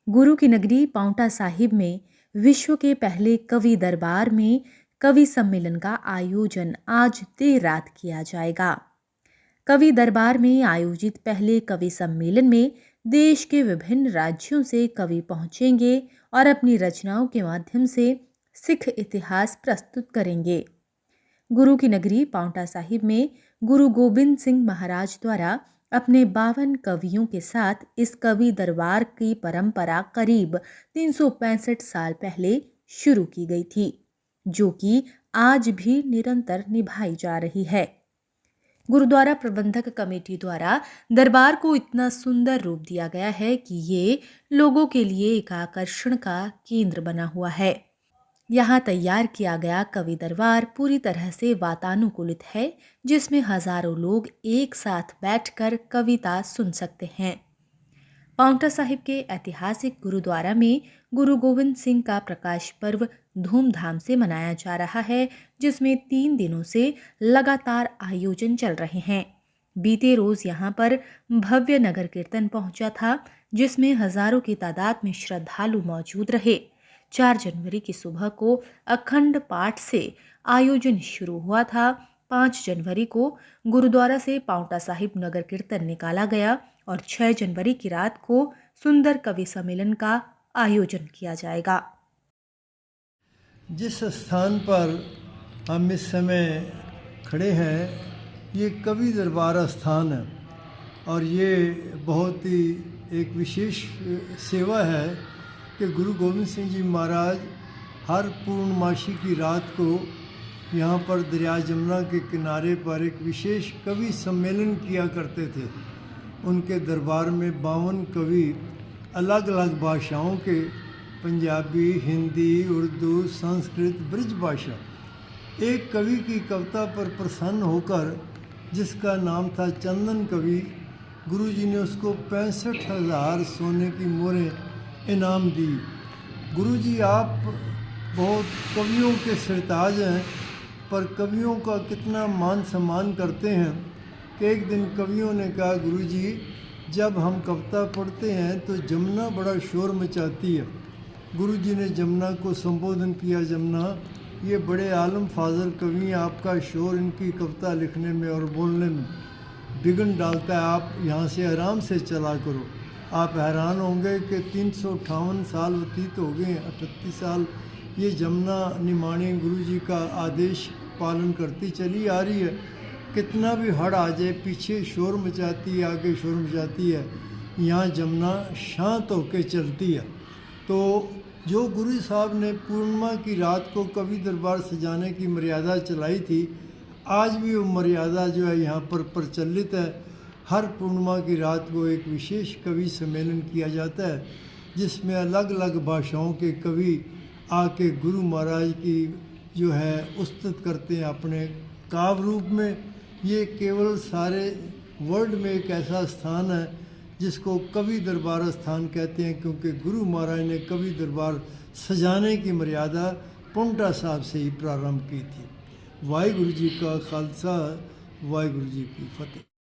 गुरु की नगरी पांवटा साहिब में विश्व के पहले कवि दरबार में कवि सम्मेलन का आयोजन आज देर रात किया जाएगा। कवि दरबार में आयोजित पहले कवि सम्मेलन में देश के विभिन्न राज्यों से कवि पहुंचेंगे और अपनी रचनाओं के माध्यम से सिख इतिहास प्रस्तुत करेंगे। गुरु की नगरी पांवटा साहिब में गुरु गोबिंद सिंह महाराज द्वारा अपने 52 कवियों के साथ इस कवि दरबार की परंपरा करीब 365 साल पहले शुरू की गई थी, जो कि आज भी निरंतर निभाई जा रही है। गुरुद्वारा प्रबंधक कमेटी द्वारा दरबार को इतना सुंदर रूप दिया गया है कि ये लोगों के लिए एक आकर्षण का केंद्र बना हुआ है। यहाँ तैयार किया गया कवि दरबार पूरी तरह से वातानुकूलित है, जिसमें हजारों लोग एक साथ बैठकर कविता सुन सकते हैं। पांवटा साहिब के ऐतिहासिक गुरुद्वारा में गुरु गोविंद सिंह का प्रकाश पर्व धूमधाम से मनाया जा रहा है, जिसमें 3 दिनों से लगातार आयोजन चल रहे हैं। बीते रोज यहाँ पर भव्य नगर कीर्तन पहुंचा था, जिसमें हजारों की तादाद में श्रद्धालु मौजूद रहे। 4 जनवरी की सुबह को अखंड पाठ से आयोजन शुरू हुआ था। 5 जनवरी को गुरुद्वारा से पांवटा साहिब नगर कीर्तन निकाला गया और 6 जनवरी की रात को सुंदर कवि सम्मेलन का आयोजन किया जाएगा। जिस स्थान पर हम इस समय खड़े हैं, ये कवि दरबार स्थान है और ये बहुत ही एक विशेष सेवा है कि गुरु गोविंद सिंह जी महाराज हर पूर्णमासी की रात को यहाँ पर दरिया जमुना के किनारे पर एक विशेष कवि सम्मेलन किया करते थे। उनके दरबार में 52 कवि अलग अलग भाषाओं के, पंजाबी, हिंदी, उर्दू, संस्कृत, ब्रज भाषा, एक कवि की कविता पर प्रसन्न होकर, जिसका नाम था चंदन कवि, गुरु जी ने उसको 65,000 सोने की मोहरें इनाम दी। गुरुजी, आप बहुत कवियों के सरताज हैं, पर कवियों का कितना मान सम्मान करते हैं कि एक दिन कवियों ने कहा, गुरुजी, जब हम कविता पढ़ते हैं तो जमुना बड़ा शोर मचाती है। गुरुजी ने जमुना को संबोधन किया, जमुना, ये बड़े आलम फाजल कवि हैं, आपका शोर इनकी कविता लिखने में और बोलने में विघ्न डालता है, आप यहाँ से आराम से चला करो। आप हैरान होंगे कि 358 साल व्यतीत हो गए, 38 साल ये जमुना निमाणी गुरु जी का आदेश पालन करती चली आ रही है। कितना भी हड़ आ जाए, पीछे शोर मचाती है, आगे शोर मचाती है, यहाँ जमुना शांत होकर चलती है। तो जो गुरु साहब ने पूर्णिमा की रात को कवि दरबार सजाने की मर्यादा चलाई थी, आज भी वो मर्यादा जो है यहाँ पर प्रचलित है। हर पूर्णिमा की रात को एक विशेष कवि सम्मेलन किया जाता है, जिसमें अलग अलग भाषाओं के कवि आके गुरु महाराज की जो है उस्तत करते हैं अपने काव्य रूप में। ये केवल सारे वर्ल्ड में एक ऐसा स्थान है जिसको कवि दरबार स्थान कहते हैं, क्योंकि गुरु महाराज ने कवि दरबार सजाने की मर्यादा पांवटा साहब से ही प्रारंभ की थी। वाहिगुरु जी का खालसा, वाहिगुरु जी की फतेह।